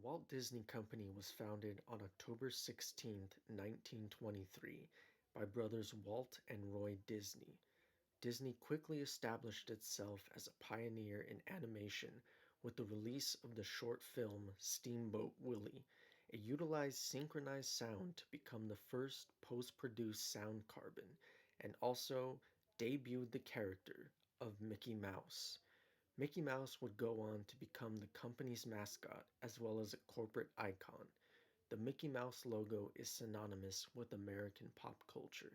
Walt Disney Company was founded on October 16, 1923, by brothers Walt and Roy Disney. Disney quickly established itself as a pioneer in animation with the release of the short film Steamboat Willie. It utilized synchronized sound to become the first post-produced sound carbon, and also debuted the character of Mickey Mouse. Mickey Mouse would go on to become the company's mascot as well as a corporate icon. The Mickey Mouse logo is synonymous with American pop culture.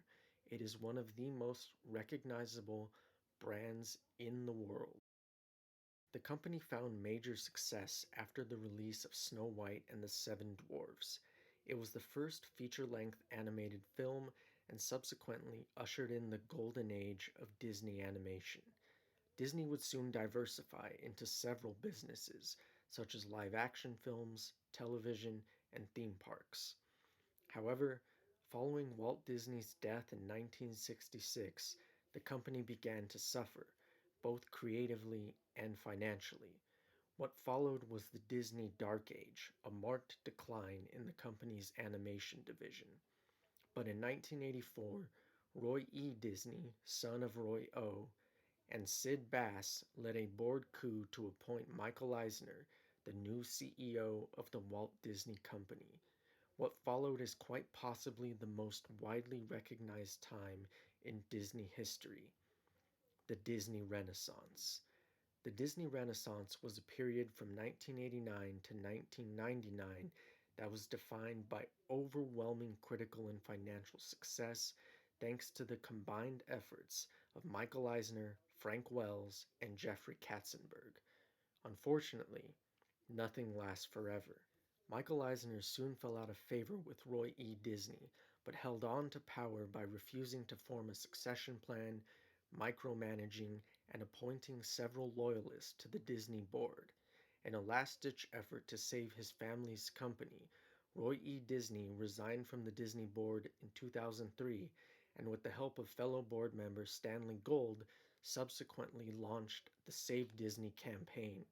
It is one of the most recognizable brands in the world. The company found major success after the release of Snow White and the Seven Dwarfs. It was the first feature-length animated film and subsequently ushered in the golden age of Disney animation. Disney would soon diversify into several businesses, such as live-action films, television, and theme parks. However, following Walt Disney's death in 1966, the company began to suffer, both creatively and financially. What followed was the Disney Dark Age, a marked decline in the company's animation division. But in 1984, Roy E. Disney, son of Roy O., and Sid Bass led a board coup to appoint Michael Eisner the new CEO of the Walt Disney Company. What followed is quite possibly the most widely recognized time in Disney history, the Disney Renaissance. The Disney Renaissance was a period from 1989 to 1999 that was defined by overwhelming critical and financial success thanks to the combined efforts of Michael Eisner, Frank Wells, and Jeffrey Katzenberg. Unfortunately, nothing lasts forever. Michael Eisner soon fell out of favor with Roy E. Disney, but held on to power by refusing to form a succession plan, micromanaging, and appointing several loyalists to the Disney board. In a last-ditch effort to save his family's company, Roy E. Disney resigned from the Disney board in 2003 and with the help of fellow board member Stanley Gold, subsequently launched the Save Disney campaign.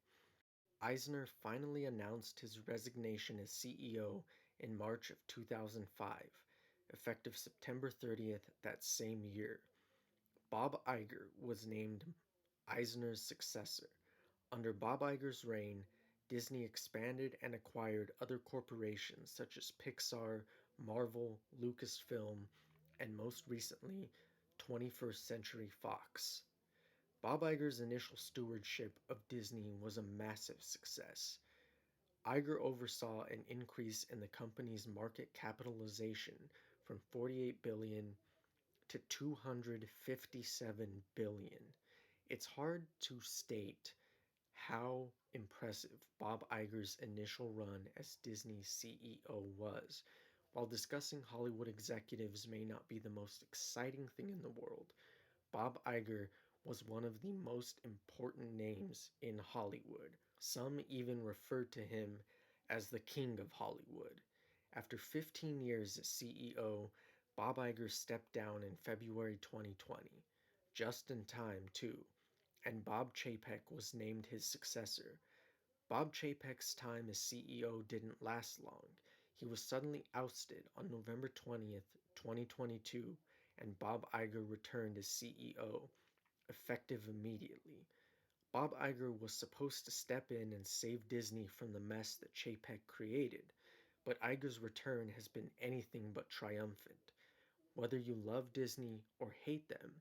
Eisner finally announced his resignation as CEO in March of 2005, effective September 30th that same year. Bob Iger was named Eisner's successor. Under Bob Iger's reign, Disney expanded and acquired other corporations such as Pixar, Marvel, Lucasfilm, and most recently, 21st Century Fox. Bob Iger's initial stewardship of Disney was a massive success. Iger oversaw an increase in the company's market capitalization from 48 billion to 257 billion. It's hard to state how impressive Bob Iger's initial run as Disney's CEO was. While discussing Hollywood executives may not be the most exciting thing in the world, Bob Iger was one of the most important names in Hollywood. Some even referred to him as the King of Hollywood. After 15 years as CEO, Bob Iger stepped down in February 2020, just in time, too, and Bob Chapek was named his successor. Bob Chapek's time as CEO didn't last long. He was suddenly ousted on November 20th, 2022, and Bob Iger returned as CEO, effective immediately. Bob Iger was supposed to step in and save Disney from the mess that Chapek created, but Iger's return has been anything but triumphant. Whether you love Disney or hate them,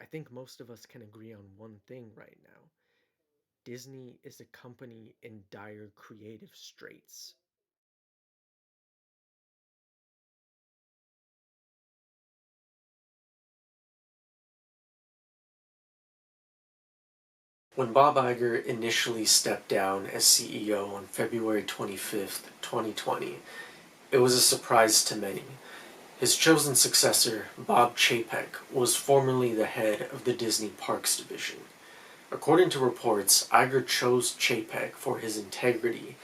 I think most of us can agree on one thing right now. Disney is a company in dire creative straits. When Bob Iger initially stepped down as CEO on February 25th, 2020, it was a surprise to many. His chosen successor, Bob Chapek, was formerly the head of the Disney Parks division. According to reports, Iger chose Chapek for his integrity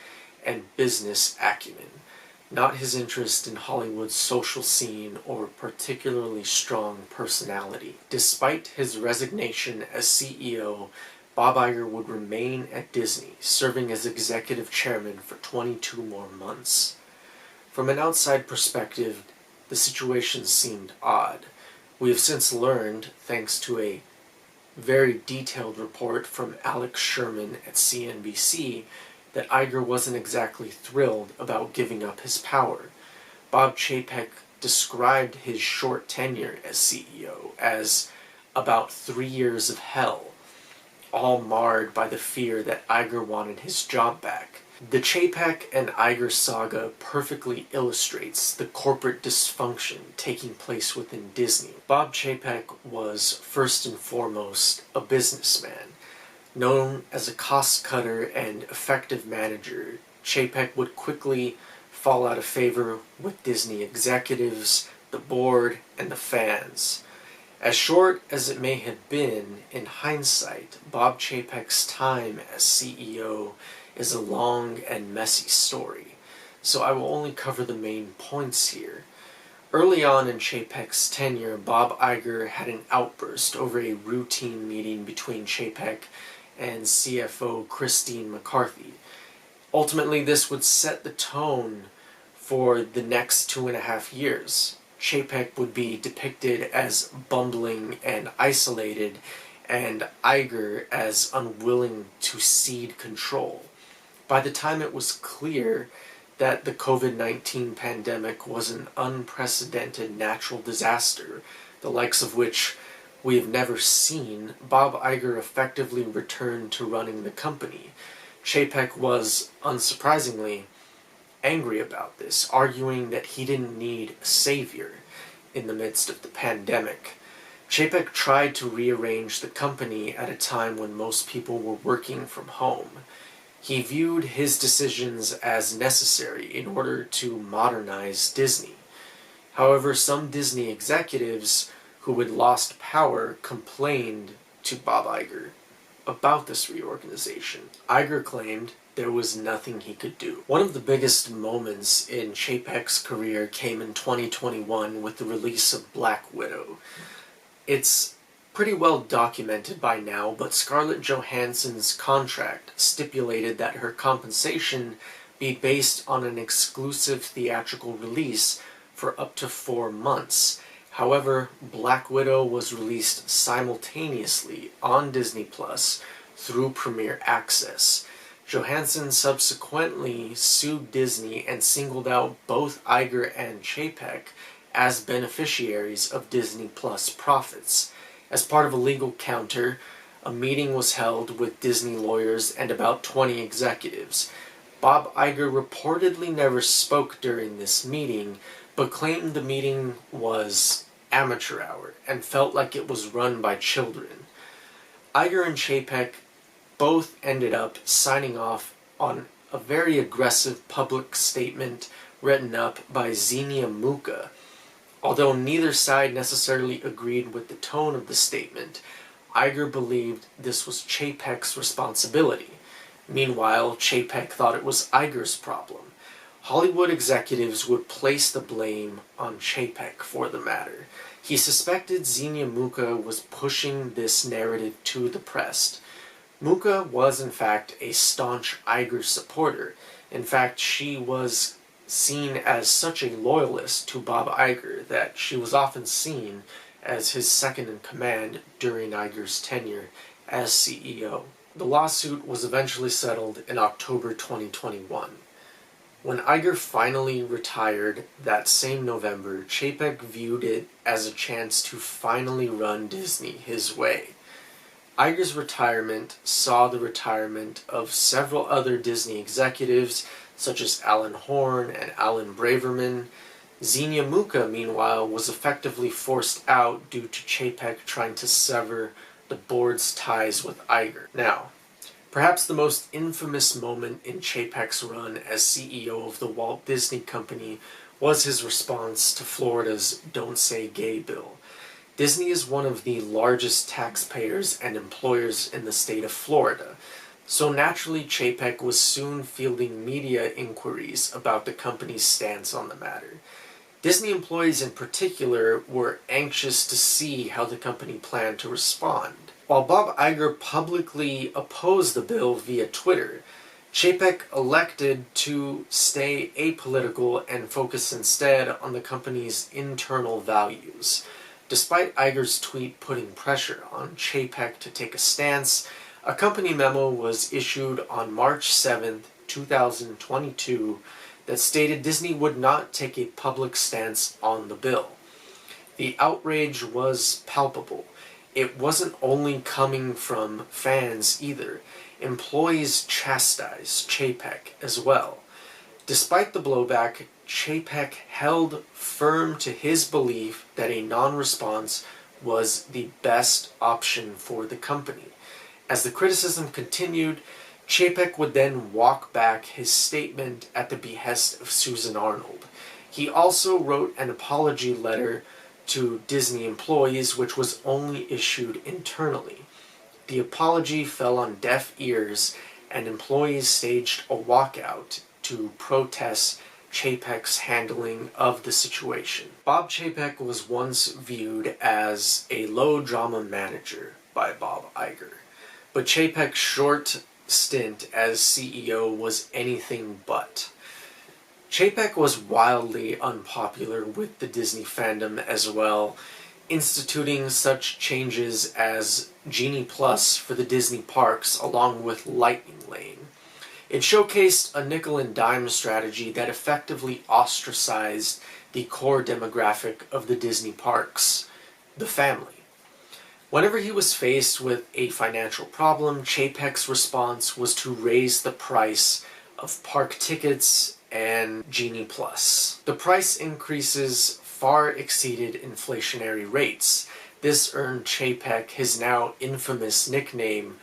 and business acumen, not his interest in Hollywood's social scene or particularly strong personality. Despite his resignation as CEO, Bob Iger would remain at Disney, serving as executive chairman for 22 more months. From an outside perspective, the situation seemed odd. We have since learned, thanks to a very detailed report from Alex Sherman at CNBC, that Iger wasn't exactly thrilled about giving up his power. Bob Chapek described his short tenure as CEO as about 3 years of hell, all marred by the fear that Iger wanted his job back. The Chapek and Iger saga perfectly illustrates the corporate dysfunction taking place within Disney. Bob Chapek was first and foremost a businessman. Known as a cost cutter and effective manager, Chapek would quickly fall out of favor with Disney executives, the board, and the fans. As short as it may have been, in hindsight, Bob Chapek's time as CEO is a long and messy story, so I will only cover the main points here. Early on in Chapek's tenure, Bob Iger had an outburst over a routine meeting between Chapek and CFO Christine McCarthy. Ultimately, this would set the tone for the next 2.5 years. Chapek would be depicted as bumbling and isolated, and Iger as unwilling to cede control. By the time it was clear that the COVID-19 pandemic was an unprecedented natural disaster, the likes of which we have never seen, Bob Iger effectively returned to running the company. Chapek was, unsurprisingly, angry about this, arguing that he didn't need a savior in the midst of the pandemic. Chapek tried to rearrange the company at a time when most people were working from home. He viewed his decisions as necessary in order to modernize Disney. However, some Disney executives who had lost power complained to Bob Iger about this reorganization. Iger claimed there was nothing he could do. One of the biggest moments in Chapek's career came in 2021 with the release of Black Widow. It's pretty well documented by now, but Scarlett Johansson's contract stipulated that her compensation be based on an exclusive theatrical release for up to 4 months. However, Black Widow was released simultaneously on Disney Plus through Premier Access. Johansson subsequently sued Disney and singled out both Iger and Chapek as beneficiaries of Disney Plus profits. As part of a legal counter, a meeting was held with Disney lawyers and about 20 executives. Bob Iger reportedly never spoke during this meeting, but claimed the meeting was amateur hour and felt like it was run by children. Iger and Chapek both ended up signing off on a very aggressive public statement written up by Xenia Muka. Although neither side necessarily agreed with the tone of the statement, Iger believed this was Chapek's responsibility. Meanwhile, Chapek thought it was Iger's problem. Hollywood executives would place the blame on Chapek for the matter. He suspected Xenia Muka was pushing this narrative to the press. Muka was in fact a staunch Iger supporter. In fact, she was seen as such a loyalist to Bob Iger that she was often seen as his second in command during Iger's tenure as CEO. The lawsuit was eventually settled in October 2021. When Iger finally retired that same November, Chapek viewed it as a chance to finally run Disney his way. Iger's retirement saw the retirement of several other Disney executives, such as Alan Horn and Alan Braverman. Xenia Muka, meanwhile, was effectively forced out due to Chapek trying to sever the board's ties with Iger. Now, perhaps the most infamous moment in Chapek's run as CEO of the Walt Disney Company was his response to Florida's Don't Say Gay bill. Disney is one of the largest taxpayers and employers in the state of Florida, so naturally Chapek was soon fielding media inquiries about the company's stance on the matter. Disney employees in particular were anxious to see how the company planned to respond. While Bob Iger publicly opposed the bill via Twitter, Chapek elected to stay apolitical and focus instead on the company's internal values. Despite Iger's tweet putting pressure on Chapek to take a stance, a company memo was issued on March 7, 2022 that stated Disney would not take a public stance on the bill. The outrage was palpable. It wasn't only coming from fans either. Employees chastised Chapek as well. Despite the blowback, Chapek held firm to his belief that a non-response was the best option for the company. As the criticism continued, Chapek would then walk back his statement at the behest of Susan Arnold. He also wrote an apology letter to Disney employees, which was only issued internally. The apology fell on deaf ears, and employees staged a walkout to protest Chapek's handling of the situation. Bob Chapek was once viewed as a low-drama manager by Bob Iger, but Chapek's short stint as CEO was anything but. Chapek was wildly unpopular with the Disney fandom as well, instituting such changes as Genie Plus for the Disney parks along with Lightning Lane. It showcased a nickel and dime strategy that effectively ostracized the core demographic of the Disney parks, the family. Whenever he was faced with a financial problem, Chapek's response was to raise the price of park tickets and Genie Plus. The price increases far exceeded inflationary rates. This earned Chapek his now infamous nickname,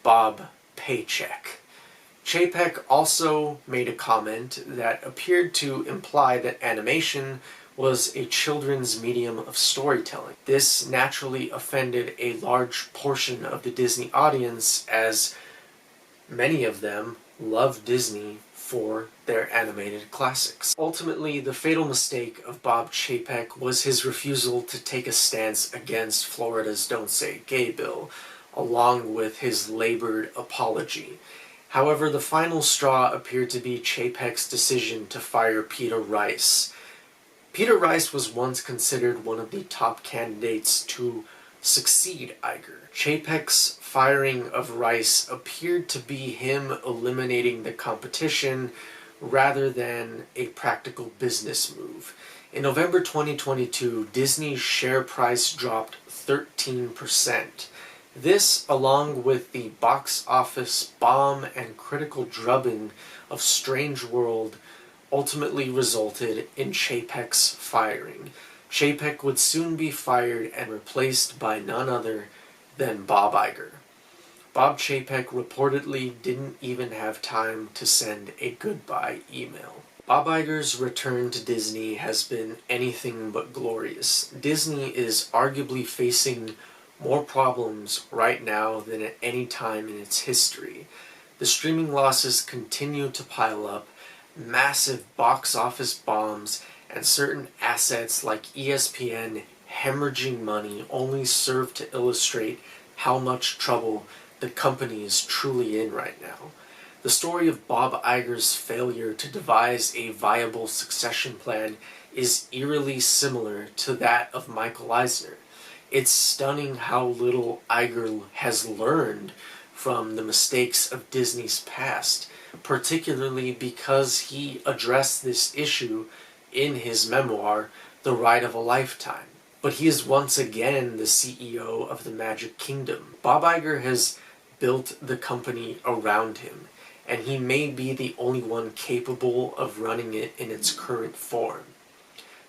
Bob Paycheck. Chapek also made a comment that appeared to imply that animation was a children's medium of storytelling. This naturally offended a large portion of the Disney audience, as many of them love Disney for their animated classics. Ultimately, the fatal mistake of Bob Chapek was his refusal to take a stance against Florida's Don't Say Gay bill, along with his labored apology. However, the final straw appeared to be Chapek's decision to fire Peter Rice. Peter Rice was once considered one of the top candidates to succeed Iger. Chapek's firing of Rice appeared to be him eliminating the competition rather than a practical business move. In November 2022, Disney's share price dropped 13%. This, along with the box office bomb and critical drubbing of Strange World, ultimately resulted in Chapek's firing. Chapek would soon be fired and replaced by none other than Bob Iger. Bob Chapek reportedly didn't even have time to send a goodbye email. Bob Iger's return to Disney has been anything but glorious. Disney is arguably facing more problems right now than at any time in its history. The streaming losses continue to pile up, massive box office bombs, and certain assets like ESPN hemorrhaging money only serve to illustrate how much trouble the company is truly in right now. The story of Bob Iger's failure to devise a viable succession plan is eerily similar to that of Michael Eisner. It's stunning how little Iger has learned from the mistakes of Disney's past, particularly because he addressed this issue in his memoir, The Ride of a Lifetime. But he is once again the CEO of the Magic Kingdom. Bob Iger has built the company around him, and he may be the only one capable of running it in its current form.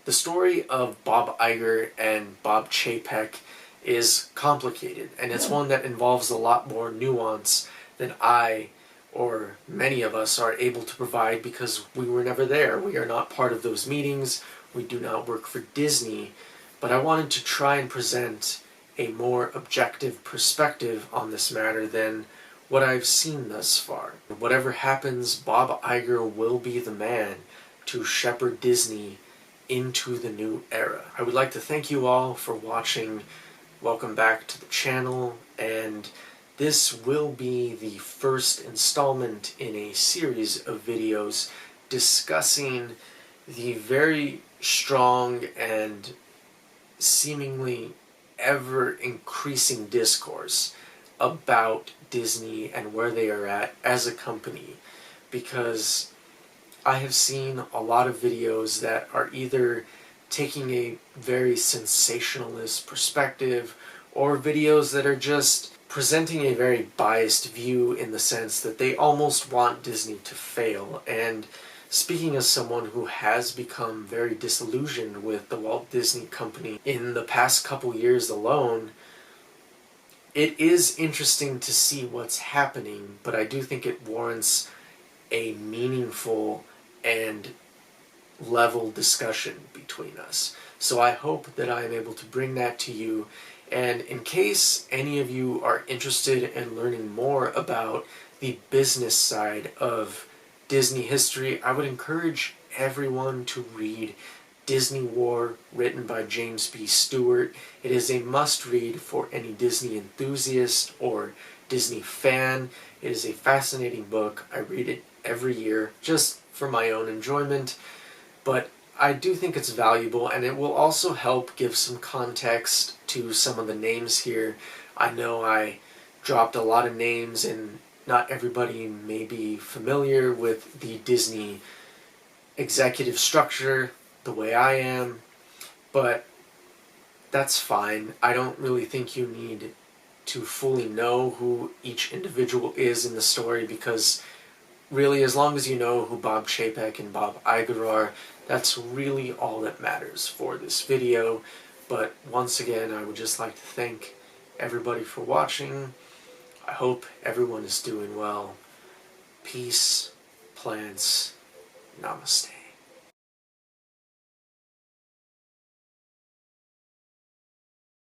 The story of Bob Iger and Bob Chapek is complicated, and it's one that involves a lot more nuance than I or many of us are able to provide because we were never there. We are not part of those meetings. We do not work for Disney. But I wanted to try and present a more objective perspective on this matter than what I've seen thus far. Whatever happens, Bob Iger will be the man to shepherd Disney into the new era. I would like to thank you all for watching welcome back to the channel, and this will be the first installment in a series of videos discussing the very strong and seemingly ever-increasing discourse about Disney and where they are at as a company, because I have seen a lot of videos that are either taking a very sensationalist perspective or videos that are just presenting a very biased view in the sense that they almost want Disney to fail. And speaking as someone who has become very disillusioned with the Walt Disney Company in the past couple years alone, it is interesting to see what's happening, but I do think it warrants a meaningful and level discussion between us. So I hope that I am able to bring that to you. And in case any of you are interested in learning more about the business side of Disney history, I would encourage everyone to read Disney War, written by James B. Stewart. It is a must-read for any Disney enthusiast or Disney fan. It is a fascinating book. I read it every year just for my own enjoyment, but I do think it's valuable, and it will also help give some context to some of the names here. I know I dropped a lot of names, and not everybody may be familiar with the Disney executive structure the way I am, but that's fine. I don't really think you need to fully know who each individual is in the story, because really, as long as you know who Bob Chapek and Bob Iger are, that's really all that matters for this video. But once again, I would just like to thank everybody for watching. I hope everyone is doing well. Peace, plants, namaste.